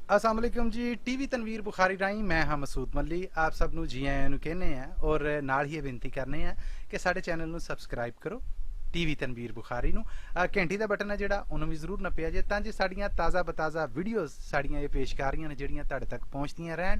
अस्सलाम वालेकुम जी। टीवी तनवीर बुखारी राही मैं हाँ मसूद मल्ली आप सब ਨੂੰ ਜੀ ਆਇਆਂ ਨੂੰ ਕਹਿੰਦੇ ਆ ਔਰ ਨਾਲ ਹੀ ਇਹ ਬੇਨਤੀ ਕਰਨੇ ਆ ਕਿ ਸਾਡੇ ਚੈਨਲ ਨੂੰ ਸਬਸਕ੍ਰਾਈਬ ਕਰੋ ਟੀਵੀ ਤਨਵੀਰ ਬੁਖਾਰੀ ਨੂੰ। ਘੰਟੀ ਦਾ ਬਟਨ ਹੈ ਜਿਹੜਾ ਉਹਨੂੰ ਵੀ ਜ਼ਰੂਰ ਨੱਪਿਆ ਜੇ ਤਾਂ ਜੇ ਸਾਡੀਆਂ ਤਾਜ਼ਾ ਬਤਾਜ਼ਾ ਵੀਡੀਓਜ਼ ਸਾਡੀਆਂ ਇਹ ਪੇਸ਼ਕਾਰੀਆਂ ਨੇ ਜਿਹੜੀਆਂ ਤੁਹਾਡੇ ਤੱਕ ਪਹੁੰਚਦੀਆਂ ਰਹਿਣ।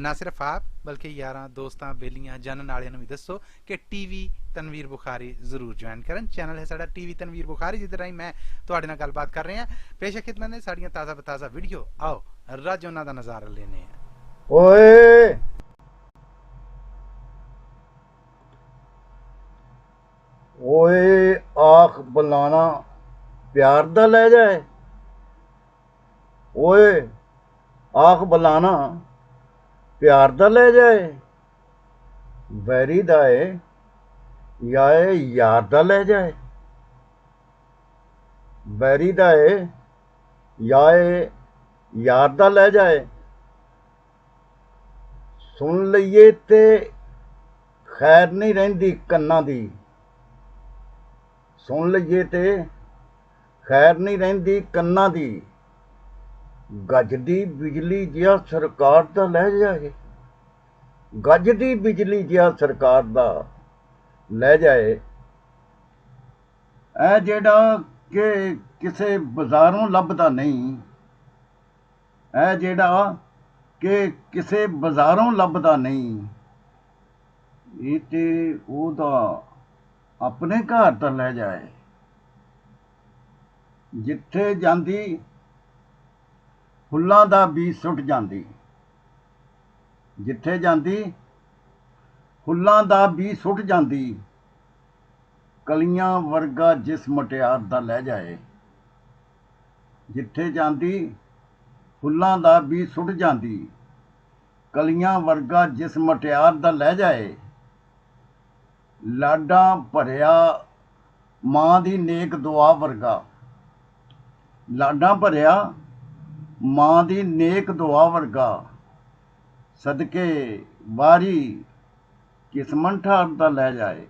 ਨਾ ਸਿਰਫ ਆਪ ਬਲਕਿ ਯਾਰਾਂ ਦੋਸਤਾਂ ਬੇਲੀਆਂ ਜਾਣਨ ਵਾਲਿਆਂ ਨੂੰ ਵੀ ਦੱਸੋ ਕਿ ਟੀਵੀ ਤਨਵੀਰ ਬੁਖਾਰੀ ਜ਼ਰੂਰ ਜੁਆਇਨ ਕਰਨ। ਚੈਨਲ ਹੈ ਸਾਡਾ ਟੀਵੀ ਤਨਵੀਰ ਬੁਖਾਰੀ ਜਿਹਦੇ ਰਾਹੀਂ ਮੈਂ ਤੁਹਾਡੇ ਨਾਲ ਗੱਲਬਾਤ ਕਰ ਰਿਹਾ। ਪੇਸ਼ ਖਿਦਮਤ ਨੇ ਸਾਡੀਆਂ ਤਾਜ਼ਾ ਬਤਾਜ਼ਾ ਵੀਡੀਓ। ਆਓ ਰੱਜ ਉਹਨਾਂ ਦਾ ਨਜ਼ਾਰਾ ਲੈਨੇ ਆ। ਓਏ ਓਏ ਆਖ ਬੁਲਾਣਾ ਪਿਆਰ ਦਾ ਲੈ ਜਾਏ। ਓਏ ਆਖ ਬੁਲਾਣਾ ਪਿਆਰ ਦਾ ਲੈ ਜਾਏ। ਵੈਰੀ ਦਾ ਏ ਜਾਂ ਯਾਰ ਦਾ ਲੈ ਜਾਏ। ਵੈਰੀ ਦਾ ਏ ਜਾਂ ਯਾਰ ਦਾ ਲੈ ਜਾਏ। ਸੁਣ ਲਈਏ ਤੇ ਖੈਰ ਨਹੀਂ ਰਹਿੰਦੀ ਕੰਨਾਂ ਦੀ। ਸੁਣ ਲਈਏ ਤੇ ਖੈਰ ਨਹੀਂ ਰਹਿੰਦੀ ਕੰਨਾਂ ਦੀ। ਗੱਜਦੀ ਬਿਜਲੀ ਜਿਹਾ ਸਰਕਾਰ ਦਾ ਲੈ ਜਾਏ। ਗੱਜਦੀ ਬਿਜਲੀ ਜਿਹਾ ਸਰਕਾਰ ਦਾ ਲੈ ਜਾਏ। ਇਹ ਜਿਹੜਾ ਕਿ ਕਿਸੇ ਬਾਜ਼ਾਰੋਂ ਲੱਭਦਾ ਨਹੀਂ। ਇਹ ਜਿਹੜਾ ਕਿ ਕਿਸੇ ਬਾਜ਼ਾਰੋਂ ਲੱਭਦਾ ਨਹੀਂ। ਇਹ ਤੇ ਉਹਦਾ ਆਪਣੇ ਘਰ ਤਾਂ ਲੈ ਜਾਏ। ਜਿੱਥੇ ਜਾਂਦੀ ਫੁੱਲਾਂ ਦਾ ਬੀਜ ਸੁੱਟ ਜਾਂਦੀ। ਜਿੱਥੇ ਜਾਂਦੀ ਫੁੱਲਾਂ ਦਾ ਬੀਜ ਸੁੱਟ ਜਾਂਦੀ। ਕਲੀਆਂ ਵਰਗਾ ਜਿਸ ਮੁਟਿਆਰ ਦਾ ਲੈ ਜਾਏ। ਜਿੱਥੇ ਜਾਂਦੀ ਫੁੱਲਾਂ ਦਾ ਬੀਜ ਸੁੱਟ ਜਾਂਦੀ। ਕਲੀਆਂ ਵਰਗਾ ਜਿਸ ਮੁਟਿਆਰ ਦਾ ਲੈ ਜਾਏ। ਲਾਡਾਂ ਭਰਿਆ ਮਾਂ ਦੀ ਨੇਕ ਦੁਆ ਵਰਗਾ। ਲਾਡਾਂ ਭਰਿਆ ਮਾਂ ਦੀ ਨੇਕ ਦੁਆ ਵਰਗਾ। ਸਦਕੇ ਵਾਰੀ ਕਿਸਮਨ ਠਾਰ ਦਾ ਲੈ ਜਾਏ।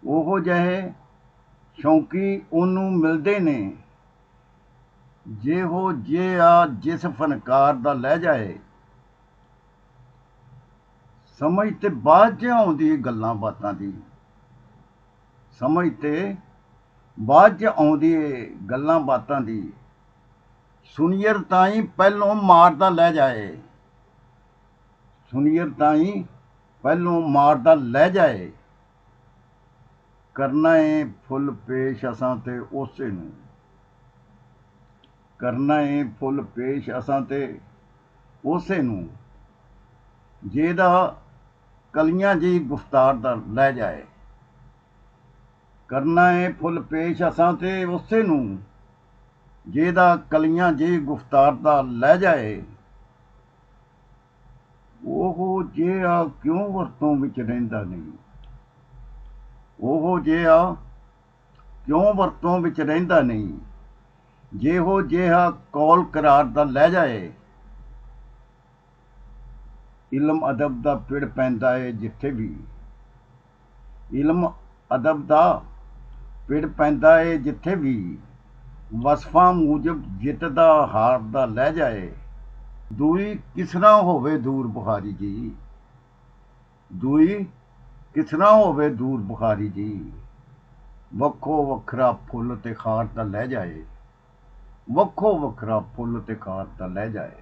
ਉਹੋ ਜਿਹੇ ਸ਼ੌਂਕੀ ਉਹਨੂੰ ਮਿਲਦੇ ਨੇ। ਜਿਹੋ ਜਿਹਾ ਜਿਸ ਫਨਕਾਰ ਦਾ ਲੈ ਜਾਏ। ਸਮਝ ਤੇ ਬਾਅਦ 'ਚ ਆਉਂਦੀ ਗੱਲਾਂ ਬਾਤਾਂ ਦੀ। ਸਮਝ ਤੇ ਬਾਅਦ 'ਚ ਆਉਂਦੀ ਗੱਲਾਂ ਬਾਤਾਂ ਦੀ। ਸੁਨੀਅਰ ਤਾਈਂ ਪਹਿਲੋਂ ਮਾਰਦਾ ਲੈ ਜਾਏ। ਸੁਨੀਅਰ ਤਾਈਂ ਪਹਿਲੋਂ ਮਾਰਦਾ ਲੈ ਜਾਏ। ਕਰਨਾ ਏ ਫੁੱਲ ਪੇਸ਼ ਅਸਾਂ ਤੇ ਉਸੇ ਨੂੰ। ਕਰਨਾ ਏ ਫੁੱਲ ਪੇਸ਼ ਅਸਾਂ ਤੇ ਉਸੇ ਨੂੰ। ਜਿਹਦਾ ਕਲੀਆਂ ਜੀ ਗੁਫਤਾਰ ਦਾ ਲੈ ਜਾਏ। ਕਰਨਾ ਏ ਫੁੱਲ ਪੇਸ਼ ਅਸਾਂ ਤੇ ਉਸੇ ਨੂੰ। ਜਿਹਦਾ ਕਲੀਆਂ ਜੀ ਗੁਫਤਾਰ ਦਾ ਲੈ ਜਾਏ। ਉਹ ਜਿਹਾ ਕਿਉਂ ਵਰਤੋਂ ਵਿੱਚ ਰਹਿੰਦਾ ਨਹੀਂ। ਉਹ ਜਿਹਾ ਕਿਉਂ ਵਰਤੋਂ ਵਿੱਚ ਰਹਿੰਦਾ ਨਹੀਂ। ਜਿਹੋ ਜਿਹਾ ਕੌਲ ਕਰਾਰ ਦਾ ਲੈ ਜਾਏ। ਇਲਮ ਅਦਬ ਦਾ ਪਿੜ ਪੈਂਦਾ ਏ ਜਿੱਥੇ ਵੀ। ਇਲਮ ਅਦਬ ਦਾ ਪਿੜ ਪੈਂਦਾ ਏ ਜਿੱਥੇ ਵੀ। ਵਸਫਾਂ ਮੂਜਬ ਜਿੱਤਦਾ ਹਾਰ ਦਾ ਲੈ ਜਾਏ। ਦੂਈ ਕਿਸ ਤਰ੍ਹਾਂ ਹੋਵੇ ਦੂਰ ਬੁਖਾਰੀ ਜੀ। ਦੂਈ ਕਿਸ ਤਰ੍ਹਾਂ ਹੋਵੇ ਦੂਰ ਬੁਖਾਰੀ ਜੀ। ਵੱਖੋ ਵੱਖਰਾ ਫੁੱਲ ਤੇ ਖਾਰ ਦਾ ਲੈ ਜਾਏ। ਵੱਖੋ ਵੱਖਰਾ ਫੁੱਲ ਤੇ ਖਾਰ ਦਾ ਲੈ ਜਾਏ।